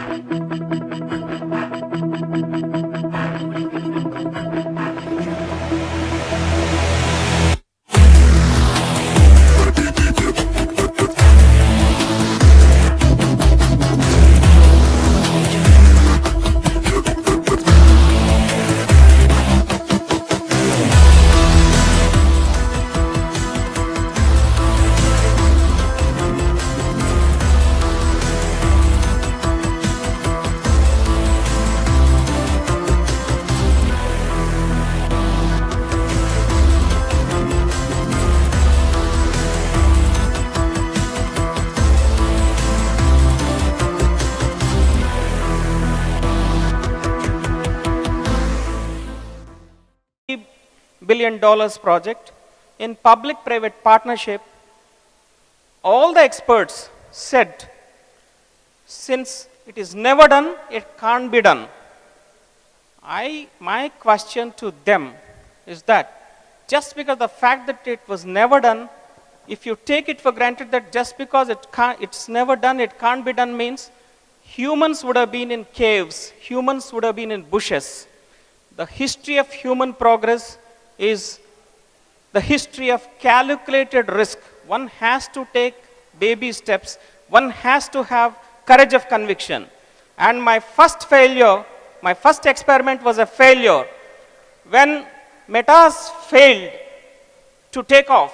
$1 billion project in public-private partnership. All the experts said, since it is never done, it can't be done. My question to them is that just because the fact that it was never done, if you take it for granted that just because it's never done, it can't be done means humans would have been in caves, humans would have been in bushes. The history of human progress is the history of calculated risk. One has to take baby steps. One has to have courage of conviction. And my first failure, my first experiment was a failure. When Metas failed to take off,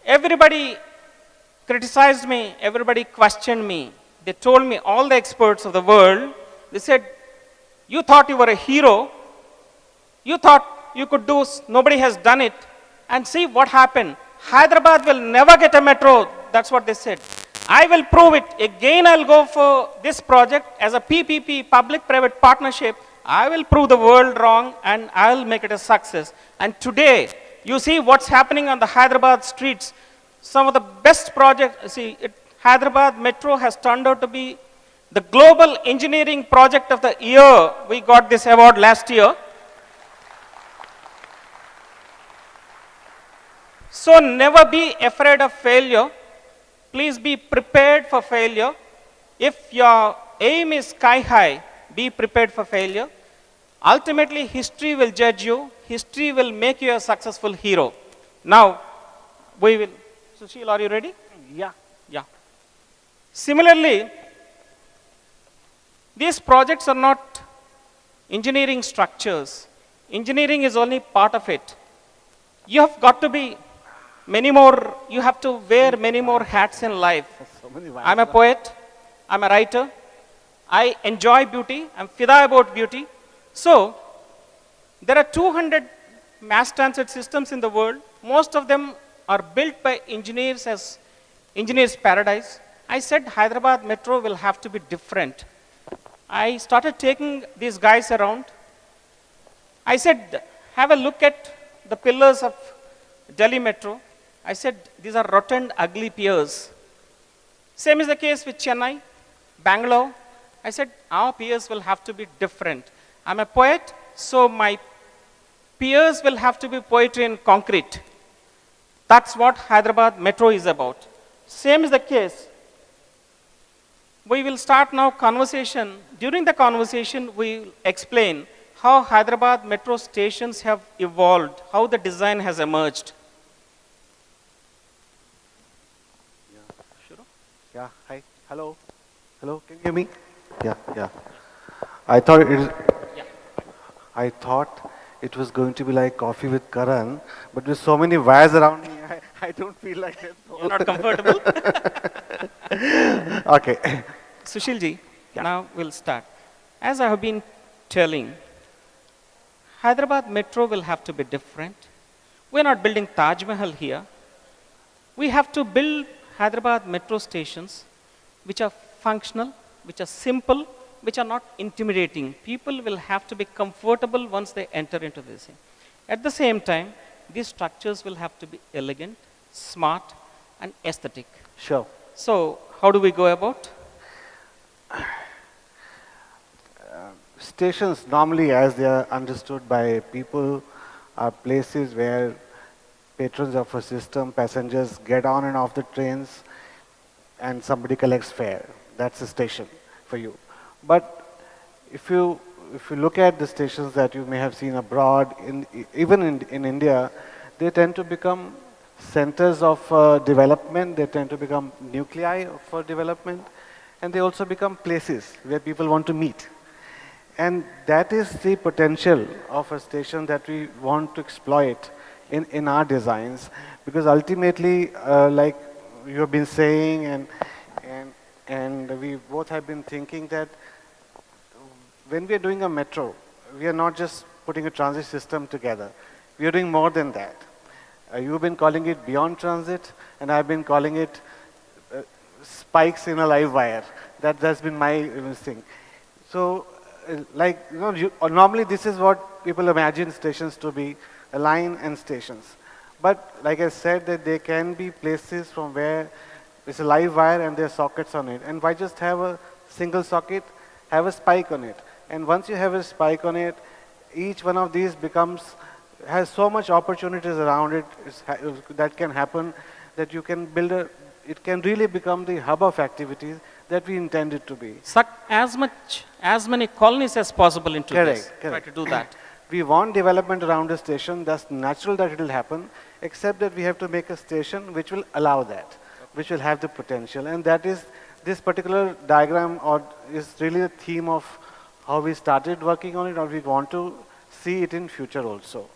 everybody criticized me, everybody questioned me. They told me, all the experts of the world, they said, you thought you were a hero, you thought you could do, nobody has done it, and see what happened. Hyderabad will never get a metro, that's what they said. I will prove it. Again, I'll go for this project as a PPP, public-private partnership. I will prove the world wrong and I'll make it a success. And today, you see what's happening on the Hyderabad streets. Some of the best projects, see, Hyderabad Metro has turned out to be the global engineering project of the year. We got this award last year. So never be afraid of failure. Please be prepared for failure. If your aim is sky high, be prepared for failure. Ultimately, history will judge you. History will make you a successful hero. Now, we will. Sushil, are you ready? Yeah. Yeah. Similarly, these projects are not engineering structures. Engineering is only part of it. You have got to be many more, you have to wear many more hats in life. I'm a poet, I'm a writer, I enjoy beauty, I'm fida about beauty. So, there are 200 mass transit systems in the world. Most of them are built by engineers as engineers' paradise. I said Hyderabad Metro will have to be different. I started taking these guys around. I said, have a look at the pillars of Delhi Metro. I said, these are rotund, ugly piers. Same is the case with Chennai, Bangalore. I said, our piers will have to be different. I'm a poet, so my piers will have to be poetry in concrete. That's what Hyderabad Metro is about. Same is the case. We will start now conversation. During the conversation, we will explain how Hyderabad Metro stations have evolved, how the design has emerged. Yeah, hi, hello, hello, can you hear me? Yeah. I thought it was going to be like coffee with Karan, but with so many wires around me, I don't feel like it. You're not comfortable? Okay. Sushilji, now we'll start. As I have been telling, Hyderabad Metro will have to be different. We're not building Taj Mahal here. We have to build Hyderabad Metro stations which are functional, which are simple, which are not intimidating. People will have to be comfortable once they enter into this. At the same time, these structures will have to be elegant, smart, and aesthetic. Sure. So, how do we go about? Stations normally, as they are understood by people, are places where patrons of a system, passengers get on and off the trains, and somebody collects fare. That's a station for you. But if you look at the stations that you may have seen abroad, even in India, they tend to become centers of development. They tend to become nuclei for development, and they also become places where people want to meet. And that is the potential of a station that we want to exploit in our designs, because ultimately, like you have been saying, and we both have been thinking that when we are doing a metro, we are not just putting a transit system together. We are doing more than that. You've been calling it beyond transit, and I've been calling it spikes in a live wire. That's been my thing. So, like normally this is what people imagine stations to be: a line and stations. But like I said, that they can be places from where it's a live wire and there are sockets on it. And why just have a single socket? Have a spike on it. And once you have a spike on it, each one of these has so much opportunities around it that can happen, that you can it can really become the hub of activities that we intend it to be. Suck as many colonies as possible into this. Correct. Try to do that. We want development around the station. That's natural that it will happen, except that we have to make a station which will allow that, which will have the potential. And that is this particular diagram, or is really the theme of how we started working on it, or we want to see it in future also.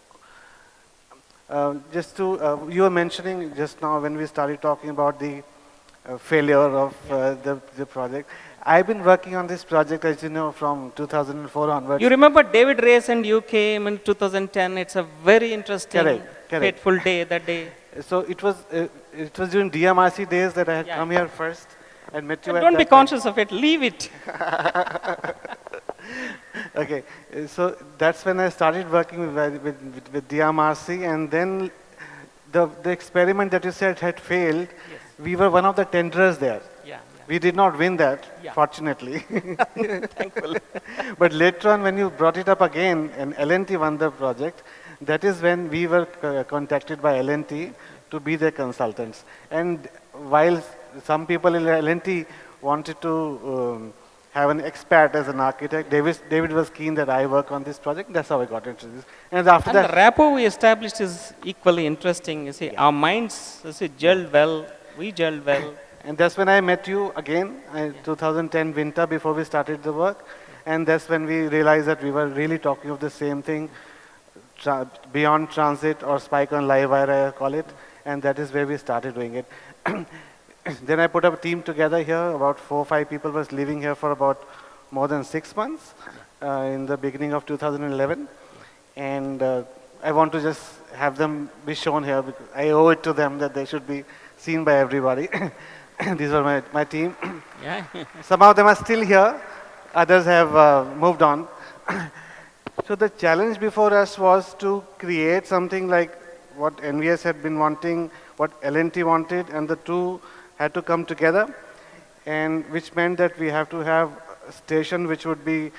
You were mentioning just now when we started talking about the failure of the project. I've been working on this project, as you know, from 2004 onwards. You remember David Race and you came in 2010. It's a very interesting, Correct. fateful day that day. So it was during DMRC days that I had come here first and met you. Don't be conscious of it. Leave it. Okay, so that's when I started working with DMRC, and then the experiment that you said had failed. Yes. We were one of the tenderers there. Yeah. We did not win that, Yeah. fortunately. Thankfully. But later on, when you brought it up again, and L&T won the project, that is when we were contacted by L&T to be their consultants. And while some people in L&T wanted to have an expat as an architect, David was keen that I work on this project. That's how I got into this. And after And that, the rapport we established is equally interesting. You see, our minds gelled well. We gelled well. and that's when I met you again, 2010 winter, before we started the work. And that's when we realized that we were really talking of the same thing, beyond transit, or spike on live wire, I call it. And that is where we started doing it. Then I put up a team together here. About 4 or 5 people was living here for about more than 6 months in the beginning of 2011. And I want to just have them be shown here, because I owe it to them that they should be seen by everybody. These are my team. Yeah. Some of them are still here. Others have moved on. So the challenge before us was to create something like what NVS had been wanting, what L&T wanted, and the two had to come together, and which meant that we have to have a station which would be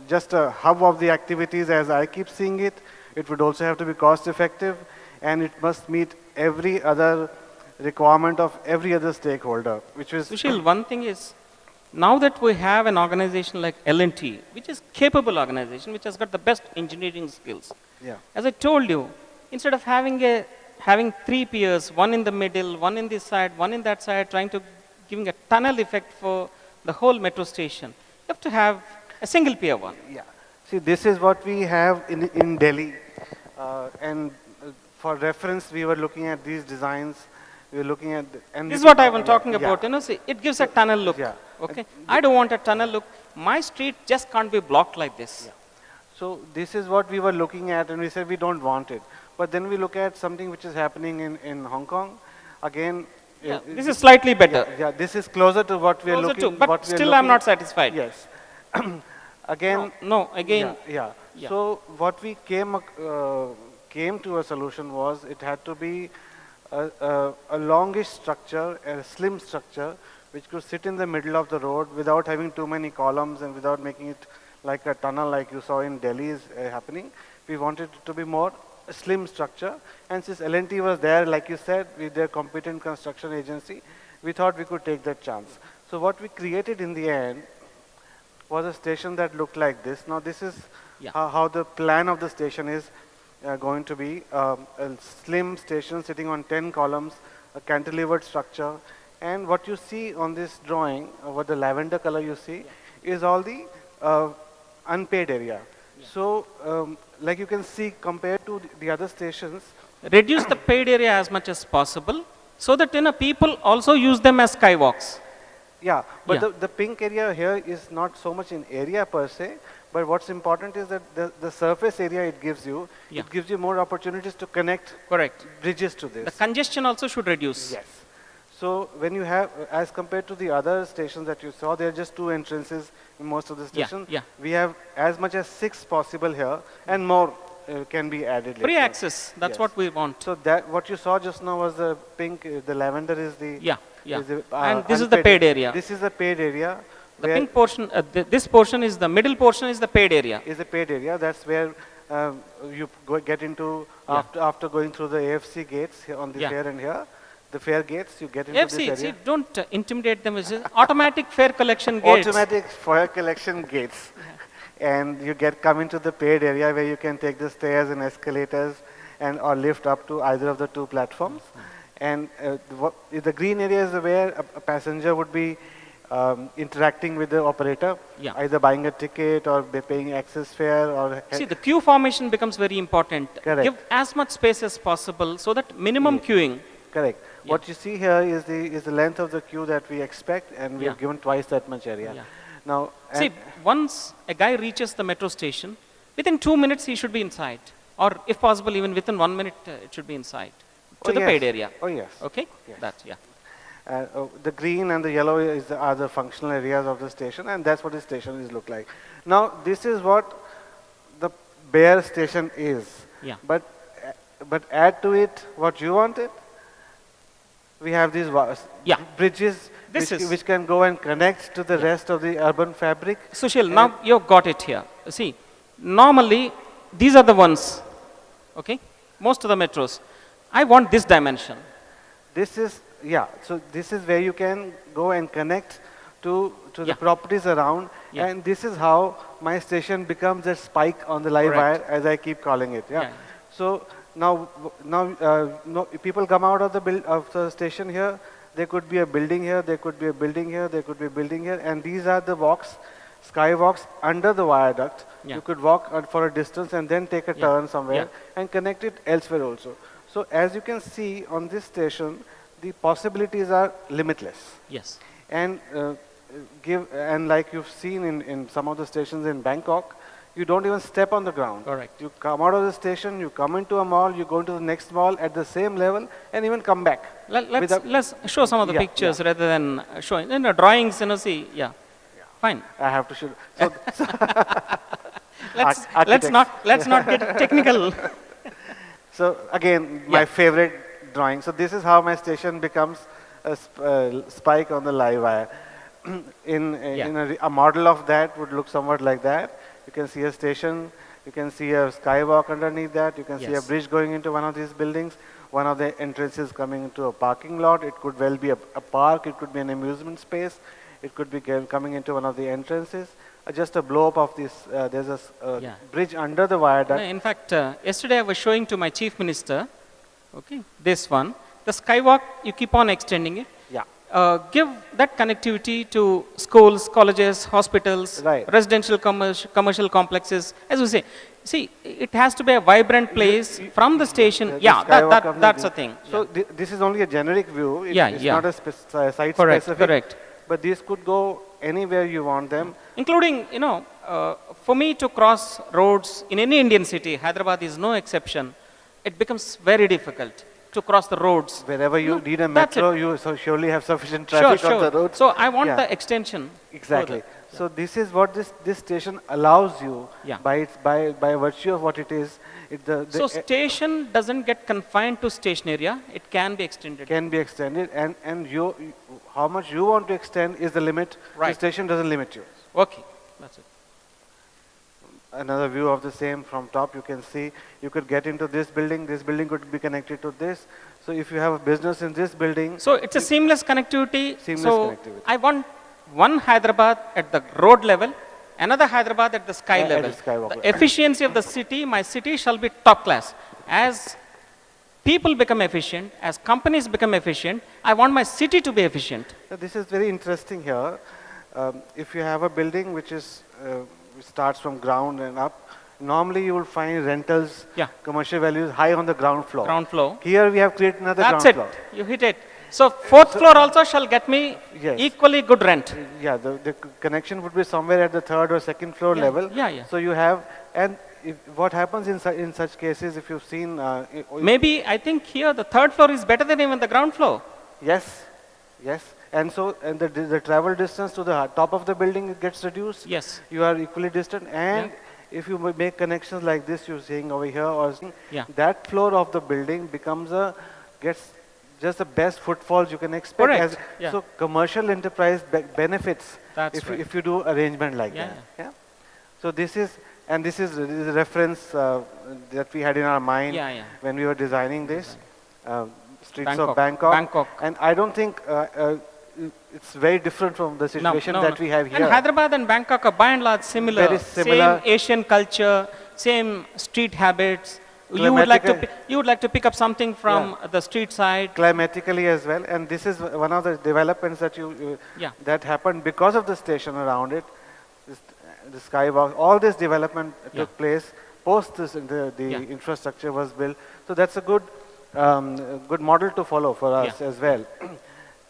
just a hub of the activities as I keep seeing it. It would also have to be cost effective, and it must meet every other requirement of every other stakeholder, which is... Sushil, one thing is, now that we have an organization like L&T, which is capable organization, which has got the best engineering skills. Yeah. As I told you, instead of having 3 piers, one in the middle, one in this side, one in that side, giving a tunnel effect for the whole metro station, you have to have a single pier one. Yeah. See, this is what we have in Delhi. And for reference, we were looking at these designs. We were looking at... This is what I was talking about. You know, see, it gives a tunnel look. Yeah. Okay. I don't want a tunnel look. My street just can't be blocked like this. Yeah. So this is what we were looking at, and we said we don't want it. But then we look at something which is happening in Hong Kong. Again, Yeah, this is slightly better. yeah, this is closer to what we are Closer looking. to, but what we are still I'm looking- not satisfied. Yes. Again. No, again, Yeah. Yeah. So what we came to a solution was it had to be a longish structure, a slim structure, which could sit in the middle of the road without having too many columns and without making it like a tunnel like you saw in Delhi is happening. We wanted it to be more a slim structure. And since L&T was there, like you said, with their competent construction agency, we thought we could take that chance. So what we created in the end was a station that looked like this. Now this is Yeah. how the plan of the station is going to be. A slim station sitting on 10 columns, a cantilevered structure. And what you see on this drawing, what the lavender color you see, is all the unpaid area. So like you can see, compared to the other stations, Reduce the paid area as much as possible so that people also use them as skywalks. yeah, but Yeah. the pink area here is not so much in area per se, but what's important is that the surface area it gives you, Yeah. it gives you more opportunities to connect Correct. bridges to The this. congestion also should reduce. Yes. So when you have, as compared to the other stations that you saw, there are just 2 entrances in most of the Yeah, stations. yeah. We have as much as 6 possible here, and more can be added later. Free access, that's Yes. what we want. So that what you saw just now was the pink, the lavender is the Yeah, yeah. is the, And this is the unpaid paid area. This is the paid area. The where pink portion, this portion is the middle portion is the paid area. is the paid area. That's where you get into Yeah. after going through the AFC gates here on this Yeah. here and here. The fare gates, you get into AFC, this see, area. don't intimidate them. It's just automatic fare collection gates. Automatic fare collection gates. And you come into the paid area where you can take the stairs and escalators and or lift up to either of the 2 platforms. And the green area is where a passenger would be interacting with the operator, Yeah. either buying a ticket or paying access fare or See, the queue formation becomes very important. Correct. Give as much space as possible so that minimum queuing. correct. Yeah. What you see here is the length of the queue that we expect, and we have Yeah. given twice that much area. Yeah. Now, See, once a guy reaches the metro station, within 2 minutes he should be inside. Or if possible, even within 1 minute, it should be inside to the yes. paid area. Oh yes. Okay? Yes. That's, yeah. The green and the yellow are the functional areas of the station, and that's what the station is look like. Now, this is what the bare station is. Yeah. But add to it what you wanted. We have these Yeah. bridges This is- which can go and connect to the rest of the urban fabric. Sushil, now you've got it here. See, normally these are the ones, okay? Most of the metros. I want this dimension. This is, yeah, so this is where you can go and connect to the Yeah. properties around, Yeah. and this is how my station becomes a spike on the live Correct. wire, as I keep calling it. Yeah. Yeah. So now no, people come out of the station here. There could be a building here. There could be a building here. There could be a building here, and these are the walks, skywalks under the viaduct. Yeah. You could walk for a distance and then take a Yeah. turn somewhere Yeah. and connect it elsewhere also. So as you can see on this station, the possibilities are limitless. Yes. And like you've seen in some of the stations in Bangkok, you don't even step on the ground. Correct. You come out of the station, you come into a mall, you go into the next mall at the same level, and even come back. Let's show some of the Yeah, pictures rather than showing. Drawings, see, yeah. Fine. I have to show. So, Let's architects. not get technical. so again, my Yeah. favorite drawing. So this is how my station becomes a spike on the live wire. A model of that would look somewhat like that. You can see a station, you can see a skywalk underneath that, you can see a Yes. bridge going into one of these buildings, one of the entrances coming into a parking lot. It could well be a park, it could be an amusement space, it could be coming into one of the entrances. Just a blow up of this, there's a Yeah. bridge under the viaduct. In fact, yesterday I was showing to my chief minister, okay, this one. The skywalk, you keep on extending it. Yeah. Give that connectivity to schools, colleges, hospitals, Right. residential commercial complexes. As we say, see, it has to be a vibrant place from the station. The Yeah, skywalk of the that's a thing. So this is only a generic view. Yeah, It's yeah. not a site Correct, specific. correct. But these could go anywhere you want them. Including, for me to cross roads in any Indian city, Hyderabad is no exception, it becomes very difficult to cross the roads. Wherever you No, need a that's metro, you surely have sufficient Sure, traffic on the sure. roads. So I want Yeah. the extension. Exactly. further. So this is what this station allows you Yeah. by virtue of what it is. So station doesn't get confined to station area, it can be extended. Can be extended, and how much you want to extend is the limit. Right. The station doesn't limit you. Okay, that's it. Another view of the same from top, you can see you could get into this building could be connected to this. So if you have a business in this building, So it's a seamless connectivity. Seamless so connectivity. I want one Hyderabad at the road level, another Hyderabad at the sky At the level. skywalk. The efficiency of the city, my city shall be top class. As people become efficient, as companies become efficient, I want my city to be efficient. So this is very interesting here. If you have a building which which starts from ground and up, normally you will find rentals, Yeah. commercial values high on the ground floor. Ground floor. Here we have created another That's ground it. floor. You hit it. So fourth floor also shall get me Yes. equally good rent. Yeah, the connection would be somewhere at the third or second floor Yeah, level. yeah, yeah. So you have, and what happens in such cases, if you've seen, Maybe I think here the third floor is better than even the ground floor. yes, yes, and so and the travel distance to the top of the building gets reduced. Yes. You are equally distant, and if you make connections like this, you're seeing over here, or Yeah. that floor of the building gets just the best footfalls you can expect. Correct, yeah. So commercial enterprise benefits That's if right. if you do arrangement like Yeah, that. Yeah. So this is a reference that we had in our mind Yeah, yeah. when we were designing this streets of Bangkok. Bangkok. Bangkok. And I don't think it's very different from the situation that we have here. And Hyderabad and Bangkok are by and large similar. Very similar. Same Asian culture, same street habits. You would like to Climatica- you would like to pick up something from the street side. Climatically as well, and this is one of the developments that Yeah. that happened because of the station around it. The skywalk, all this development took place post this, the Yeah. infrastructure was built. So that's a good model to follow for us Yeah. as well,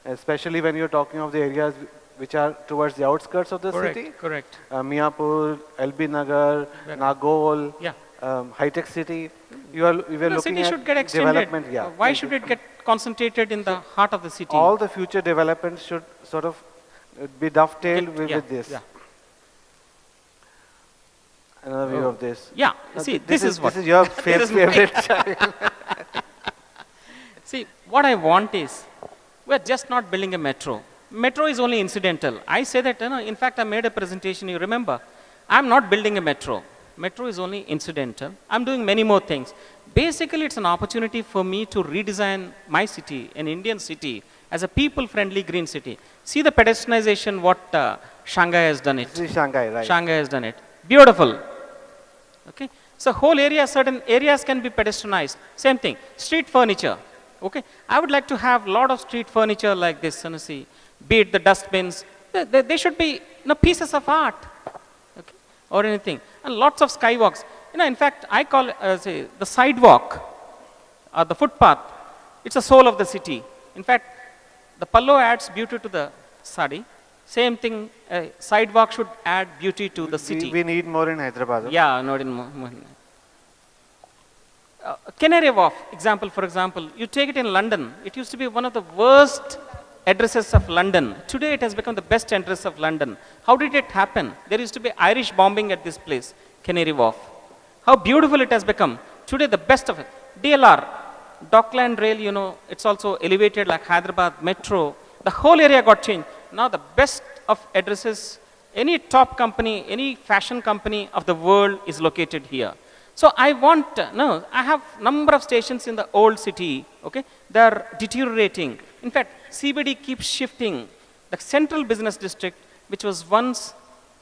especially when you're talking of the areas which are towards the outskirts of the city. Correct. Miapur, LB Nagar, Correct. Nagol, Yeah. High-tech city. We were The looking city at should get extended. development. Yeah. Why should it get concentrated in the heart of the city? All the future developments should sort of be dovetailed with this. Yeah. Another view of this. Yeah. Now, See, this is what. This is your This is my- favorite child. See, what I want is, we're just not building a metro. Metro is only incidental. I say that, in fact, I made a presentation, you remember. I'm not building a metro. Metro is only incidental. I'm doing many more things. Basically, it's an opportunity for me to redesign my city, an Indian city, as a people-friendly green city. See the pedestrianization, what Shanghai has done it. This is Shanghai, right? Shanghai has done it. Beautiful. Okay. So whole area, certain areas can be pedestrianized. Same thing. Street furniture. Okay. I would like to have a lot of street furniture like this. See, be it the dustbins. They should be pieces of art. Okay. Or anything. And lots of skywalks. In fact, I call say the sidewalk or the footpath. It's the soul of the city. In fact, the pallo adds beauty to the sari. Same thing, sidewalk should add beauty to the city. We need more in Hyderabad. Yeah, not in Canary Wharf, for example, you take it in London. It used to be one of the worst addresses of London. Today it has become the best address of London. How did it happen? There used to be Irish bombing at this place, Canary Wharf. How beautiful it has become. Today the best of it. DLR, Dockland Rail, it's also elevated like Hyderabad Metro. The whole area got changed. Now the best of addresses, any top company, any fashion company of the world is located here. So I want, I have number of stations in the old city, okay? They are deteriorating. In fact, CBD keeps shifting. The central business district, which was once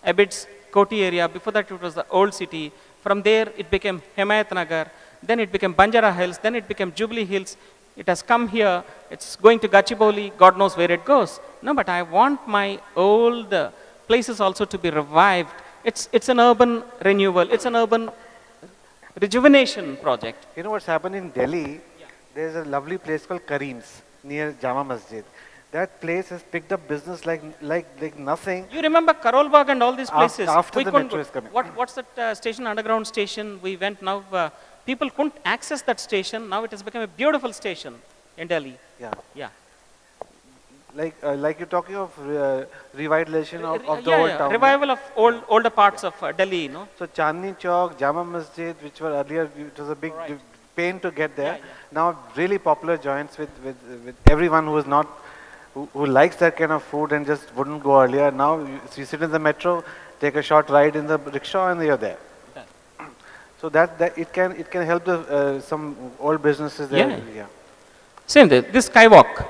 Abid's Koti area, before that it was the old city. From there it became Himayat Nagar, then it became Banjara Hills, then it became Jubilee Hills. It has come here, it's going to Gachibowli, God knows where it goes. No, but I want my old places also to be revived. It's an urban renewal, it's an urban rejuvenation project. You know what's happened in Delhi? There's a lovely place called Kareem's near Jama Masjid. That place has picked up business like nothing. You remember Karol Bagh and all these places? After We the couldn't metro go- is coming. What's that station, underground station? We went now, people couldn't access that station. Now it has become a beautiful station in Delhi. Yeah. Yeah. Like you're talking of revitalization of the Yeah, old yeah. town. Revival of older parts of Delhi, So Chandni Chowk, Jama Masjid, which were earlier, it was a big Right. pain to get there. Yeah, Now really popular joints with everyone who is not, who likes that kind of food and just wouldn't go earlier. Now you sit in the metro, take a short ride in the rickshaw and you're there. Done. So that it can help some old businesses there. Yeah. Same there, this skywalk.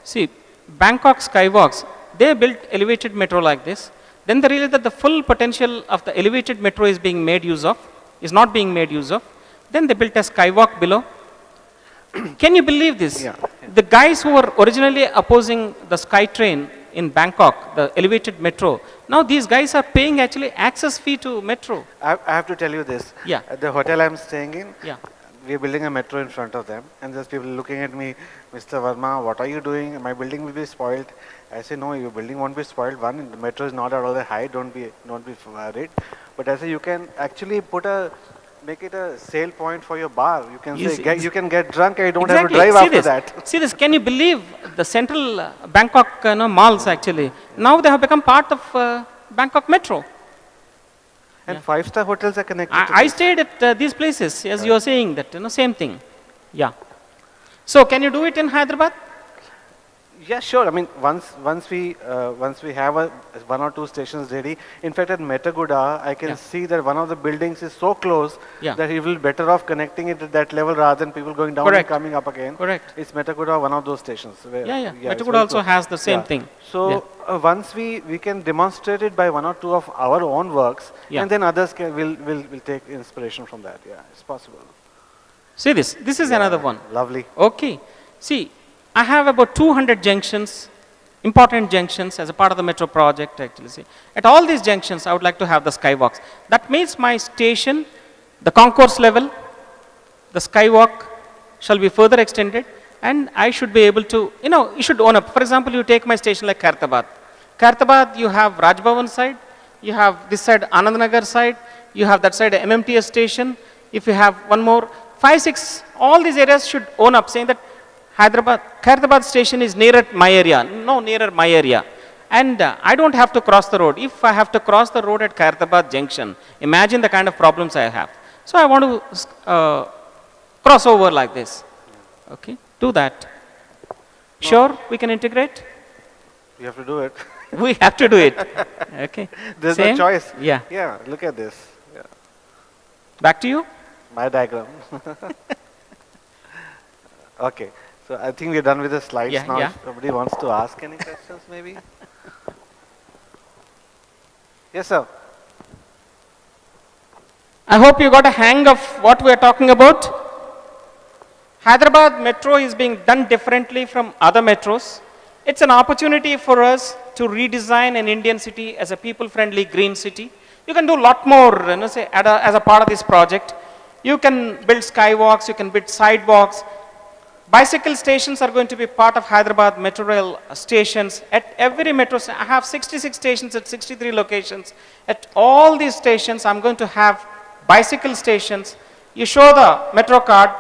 See, Bangkok skywalks, they built elevated metro like this. Then they realized that the full potential of the elevated metro is being made use of, is not being made use of. Then they built a skywalk below. Can you believe this? Yeah. The guys who were originally opposing the SkyTrain in Bangkok, the elevated metro, now these guys are paying actually access fee to metro. I have to tell you this. Yeah. At the hotel I'm staying in, Yeah. we're building a metro in front of them, and there's people looking at me, Mr. Verma, what are you doing? My building will be spoiled. I say, no, your building won't be spoiled. One, the metro is not at all that high, don't be worried. But I say, you can actually make it a sale point for your bar. You can Yes, say, you can get drunk, and you don't have to Exactly. drive See after this. that. See this. Can you believe the central Bangkok malls actually? Now they have become part of Bangkok Metro. And five-star hotels are connected to I this. stayed at these places, as you are saying that, same thing. Yeah. So can you do it in Hyderabad? Yeah, sure. I mean, once we have one or two stations ready. In fact, at Metaguda, I can Yeah. see that one of the buildings is so close Yeah. that he will be better off connecting it at that level rather than people going down Correct. and coming up again. Correct. It's Metaguda, one of those stations. Where, Yeah. it's Metaguda very also close. has the same Yeah. thing. So Yeah. once we can demonstrate it by one or two of our own works, Yeah. and then others will take inspiration from that. Yeah, it's possible. See this. This is another one. Lovely. Okay. See, I have about 200 junctions, important junctions as a part of the metro project actually. See, at all these junctions, I would like to have the skywalks. That means my station, the concourse level, the skywalk shall be further extended, and I should be able to, you should own up. For example, you take my station like Khairtabad. Khairtabad, you have Rajbhavan side, you have this side Anandnagar side, you have that side MMTS station. If you have one more, 5, 6, all these areas should own up, saying that Khairtabad station is nearer my area, no nearer my area. And I don't have to cross the road. If I have to cross the road at Khairtabad junction, imagine the kind of problems I have. So I want to cross over like this. Okay, do that. Sure, we can integrate? You have to do it. We have to do it. Okay. There's Same? no choice. Yeah. Yeah, look at this. Yeah. Back to you. My diagram. Okay, so I think we're done with the slides Yeah, now. yeah. If somebody wants to ask any questions, maybe? Yes, sir. I hope you got a hang of what we are talking about. Hyderabad Metro is being done differently from other metros. It's an opportunity for us to redesign an Indian city as a people-friendly green city. You can do a lot more, say, as a part of this project. You can build skywalks, you can build sidewalks. Bicycle stations are going to be part of Hyderabad Metro Rail stations. At every metro, I have 66 stations at 63 locations. At all these stations, I'm going to have bicycle stations. You show the metro card,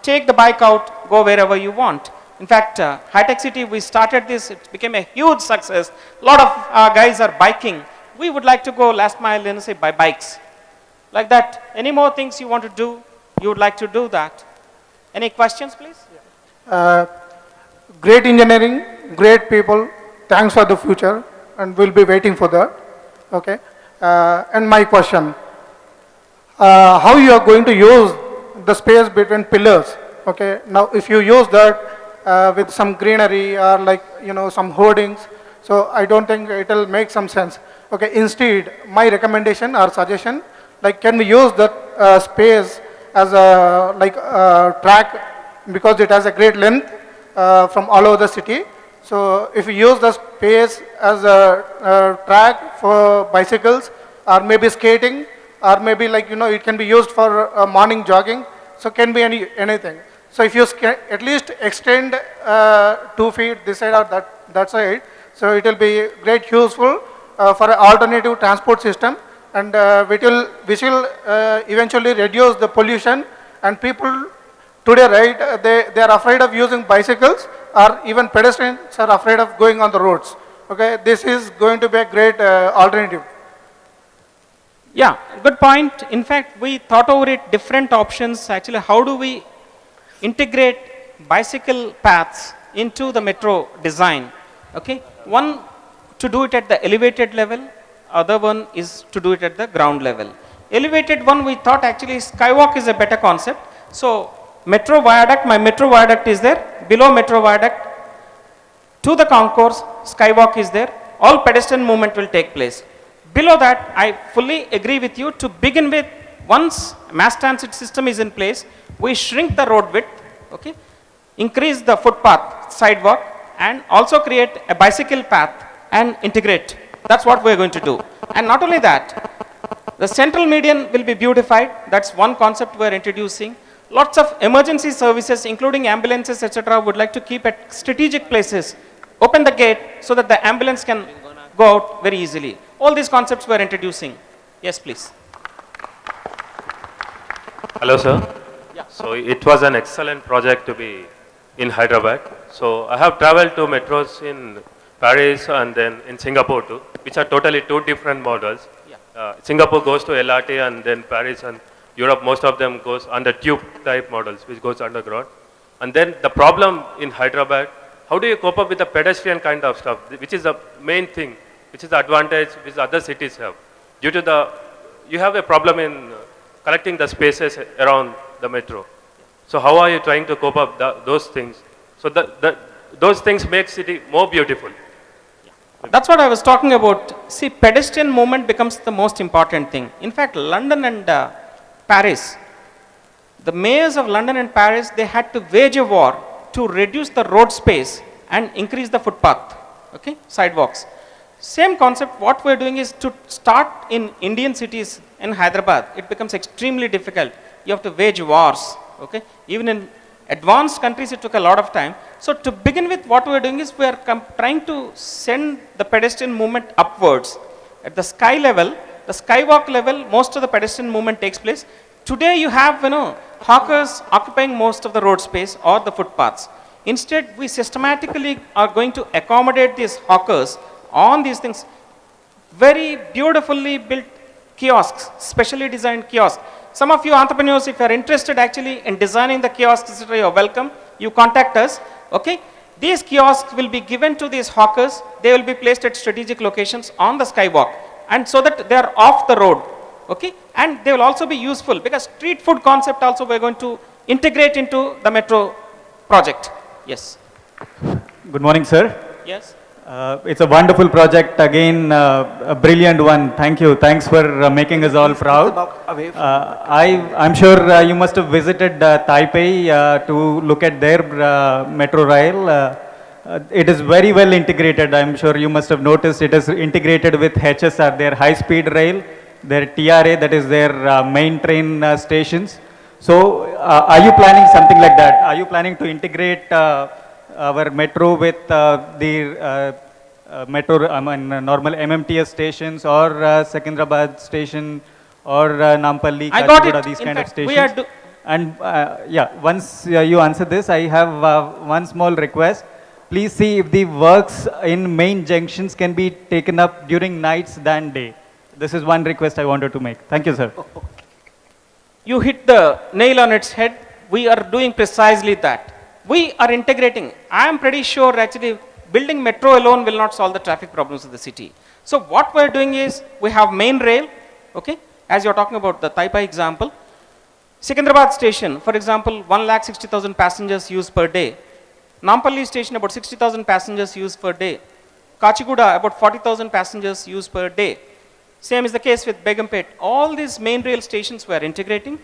take the bike out, go wherever you want. In fact, High Tech City, we started this, it became a huge success. A lot of guys are biking. We would like to go last mile, say, by bikes. Like that. Any more things you want to do, you would like to do that. Any questions, please? Great engineering, great people, thanks for the future, and we'll be waiting for that. Okay. And my question, how you are going to use the space between pillars? Okay. Now, if you use that with some greenery or like, some hoardings, so I don't think it will make some sense. Okay. Instead, my recommendation or suggestion, like, can we use that space as a track, because it has a great length from all over the city. So if you use the space as a track for bicycles or maybe skating, or maybe it can be used for morning jogging. So can be anything. So if you at least extend 2 feet this side or that side, so it will be great useful for an alternative transport system, and which will eventually reduce the pollution. And people today, right, they are afraid of using bicycles, or even pedestrians are afraid of going on the roads. Okay, this is going to be a great alternative. Yeah, good point. In fact, we thought over it different options. Actually, how do we integrate bicycle paths into the metro design? Okay, one to do it at the elevated level, other one is to do it at the ground level. Elevated one, we thought actually skywalk is a better concept. So metro viaduct, my metro viaduct is there. Below metro viaduct, to the concourse, skywalk is there. all pedestrian movement will take place. Below that, I fully agree with you. To begin with, once mass transit system is in place, we shrink the road width, okay, increase the footpath, sidewalk, and also create a bicycle path and integrate. That's what we're going to do. And not only that, the central median will be beautified. That's one concept we're introducing. Lots of emergency services, including ambulances, etc., would like to keep at strategic places. Open the gate so that the ambulance can go out very easily. All these concepts we're introducing. Yes, please. Hello, sir. So it was an excellent project to be in Hyderabad. So I have traveled to metros in Paris and then in Singapore too, which are totally two different models. Singapore goes to LRT and then Paris and Europe, most of them goes under tube type models, which goes underground. And then the problem in Hyderabad, how do you cope up with the pedestrian kind of stuff, which is the main thing, which is the advantage which other cities have. Due to the, you have a problem in collecting the spaces around the metro. So how are you trying to cope up those things? So those things make city more beautiful. That's what I was talking about. See, pedestrian movement becomes the most important thing. In fact, London and Paris, the mayors of London and Paris, they had to wage a war to reduce the road space and increase the footpath, okay, sidewalks. Same concept, what we're doing is to start in Indian cities in Hyderabad, it becomes extremely difficult. You have to wage wars, okay. Even in advanced countries, it took a lot of time. So to begin with, what we're doing is we're trying to send the pedestrian movement upwards. At the sky level, the skywalk level, most of the pedestrian movement takes place. Today you have, hawkers occupying most of the road space or the footpaths. Instead, we systematically are going to accommodate these hawkers on these things. Very beautifully built kiosks, specially designed kiosks. Some of you entrepreneurs, if you are interested actually in designing the kiosks, etc., you're welcome. You contact us, okay? These kiosks will be given to these hawkers. They will be placed at strategic locations on the skywalk, and so that they are off the road, okay? And they will also be useful because street food concept also we're going to integrate into the metro project. Yes. Good morning, sir. Yes. It's a wonderful project, again, a brilliant one. Thank you. Thanks for making us all proud. I'm sure you must have visited Taipei to look at their metro rail. It is very well integrated. I'm sure you must have noticed it is integrated with HSR, their high-speed rail, their TRA, that is their main train stations. So are you planning something like that? Are you planning to integrate our metro with the metro, normal MMTS stations or Secunderabad station or Nampalli, I got Kachigouda, it. these In kind fact, of we are stations? And yeah, once you answer this, I have one small request. Please see if the works in main junctions can be taken up during nights than day. This is one request I wanted to make. Thank you, sir. You hit the nail on its head. We are doing precisely that. We are integrating. I am pretty sure actually building metro alone will not solve the traffic problems of the city. So what we're doing is we have main rail, okay, as you're talking about the Taipei example. Secunderabad station, for example, 1,60,000 passengers used per day. Nampalli station, about 60,000 passengers used per day. Kachigouda, about 40,000 passengers used per day. Same is the case with Begumpet. All these main rail stations we are integrating.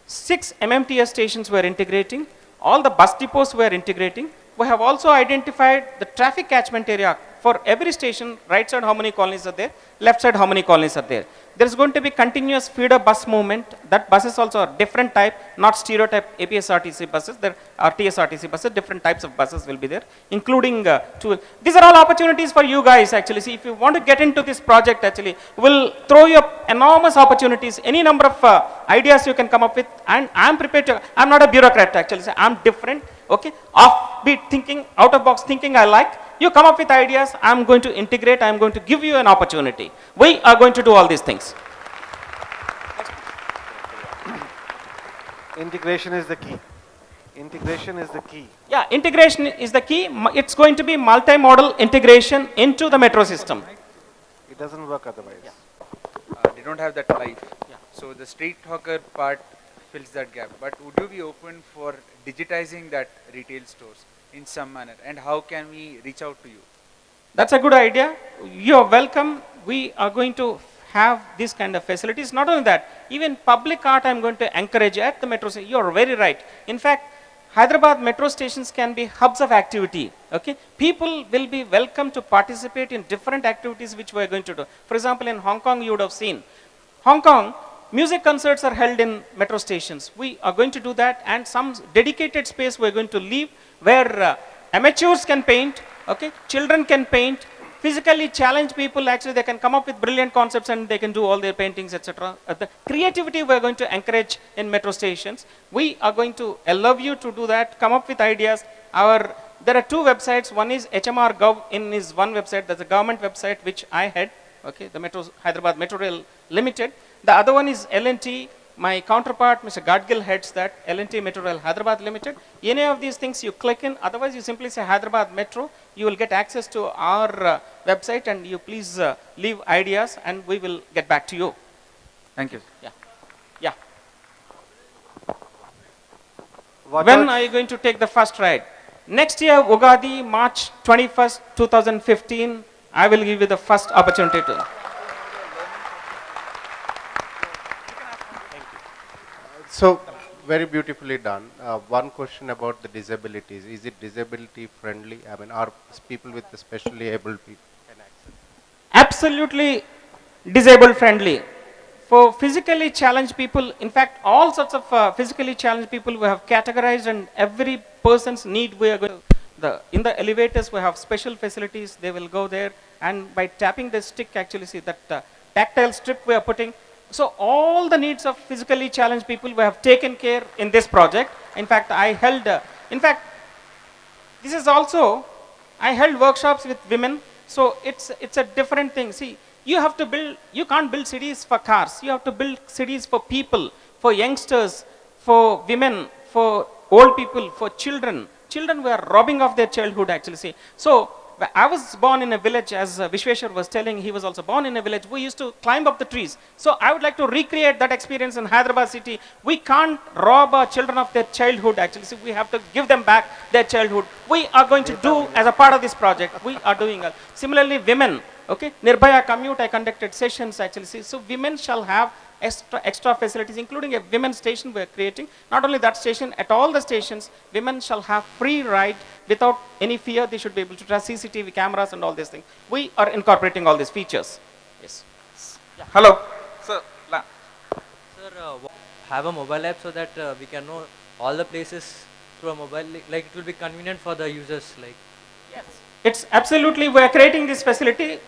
6 MMTS stations we are integrating. All the bus depots we are integrating. We have also identified the traffic catchment area for every station. Right side how many colonies are there, left side how many colonies are there. There is going to be continuous feeder bus movement. That buses also are different type, not stereotype APSRTC buses. There are TSRTC buses, different types of buses will be there, including two. These are all opportunities for you guys actually. See, if you want to get into this project actually, we'll throw you up enormous opportunities, any number of ideas you can come up with, and I'm prepared to, I'm not a bureaucrat actually, so I'm different, okay, offbeat thinking, out of box thinking I like. You come up with ideas, I'm going to integrate, I'm going to give you an opportunity. We are going to do all these things. Integration is the key. Integration is the key. Yeah, integration is the key. It's going to be multi-modal integration into the metro system. It doesn't work otherwise. They don't have that life. So the street hawker part fills that gap. But would you be open for digitizing that retail stores in some manner? And how can we reach out to you? That's a good idea. You're welcome. We are going to have this kind of facilities. Not only that, even public art I'm going to encourage at the metro station. You're very right. In fact, Hyderabad metro stations can be hubs of activity. Okay, people will be welcome to participate in different activities which we are going to do. For example, in Hong Kong, you would have seen Hong Kong music concerts are held in metro stations. We are going to do that, and some dedicated space we are going to leave where amateurs can paint. Okay, children can paint. Physically challenged people, actually they can come up with brilliant concepts and they can do all their paintings, etc. The creativity we are going to encourage in metro stations. We are going to allow you to do that, come up with ideas. There are two websites. One is HMR Gov in is one website. That's a government website which I head. Okay, the Metro Hyderabad Metro Rail Limited. The other one is L&T. My counterpart, Mr. Gadgil, heads that L&T Metro Rail Hyderabad Limited. Any of these things you click in, otherwise you simply say Hyderabad Metro, you will get access to our website, and you please leave ideas and we will get back to you. Thank you. Yeah. Yeah. What When else? are you going to take the first ride? Next year, Ugadi, March 21st, 2015, I will give you the first opportunity to. So, very beautifully done. One question about the disabilities. Is it disability friendly? I mean, are people with the specially able people can access? Absolutely disabled friendly. For physically challenged people, in fact, all sorts of physically challenged people we have categorized, and every person's need we are going to, in the elevators we have special facilities. They will go there, and by tapping the stick, actually see that tactile strip we are putting. So all the needs of physically challenged people we have taken care in this project. In fact, I held, this is also, I held workshops with women. So it's a different thing. See, you have to build, you can't build cities for cars. You have to build cities for people, for youngsters, for women, for old people, for children. Children were robbing of their childhood, actually. See, so I was born in a village, as Vishweshwar was telling, he was also born in a village. We used to climb up the trees. So I would like to recreate that experience in Hyderabad city. We can't rob our children of their childhood, actually. So we have to give them back their childhood. We are going to do, as a part of this project, we are doing. Similarly, women, okay, Nirbhaya Commute, I conducted sessions, actually. See, so women shall have extra facilities, including a women's station we are creating. Not only that station, at all the stations, women shall have free ride without any fear. They should be able to trust CCTV cameras and all these things. We are incorporating all these features. Yes. Hello. Sir, Sir, have a mobile app so that we can know all the places through a mobile. Like it will be convenient for the users. Like. Yes. It's absolutely, we are creating this facility.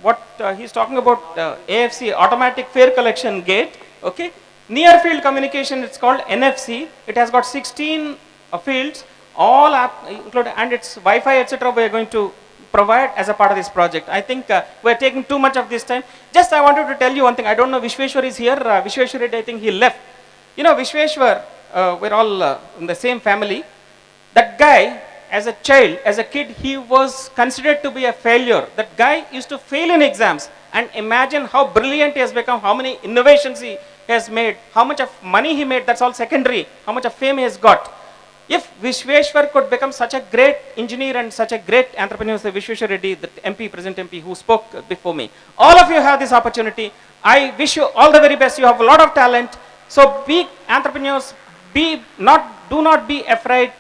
What he's talking about, AFC, automatic fare collection gate, okay. Near field communication, it's called NFC. It has got 16 fields, all included, and it's Wi-Fi, etc. We are going to provide as a part of this project. I think we are taking too much of this time. Just I wanted to tell you one thing. I don't know, Vishweshwar is here. Vishweshwar, I think he left. You know, Vishweshwar, we're all in the same family. That guy, as a child, as a kid, he was considered to be a failure. That guy used to fail in exams, and imagine how brilliant he has become, how many innovations he has made, how much of money he made, that's all secondary, how much of fame he has got. If Vishweshwar could become such a great engineer and such a great entrepreneur, say Vishweshwar Reddy, the MP, present MP who spoke before me, all of you have this opportunity. I wish you all the very best. You have a lot of talent. So be entrepreneurs, do not be afraid.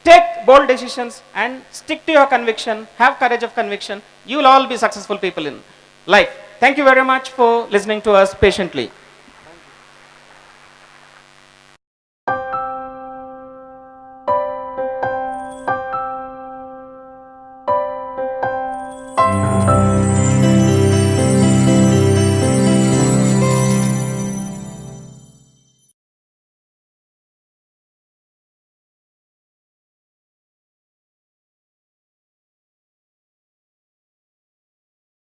Take bold decisions and stick to your conviction. Have courage of conviction. You will all be successful people in life. Thank you very much for listening to us patiently.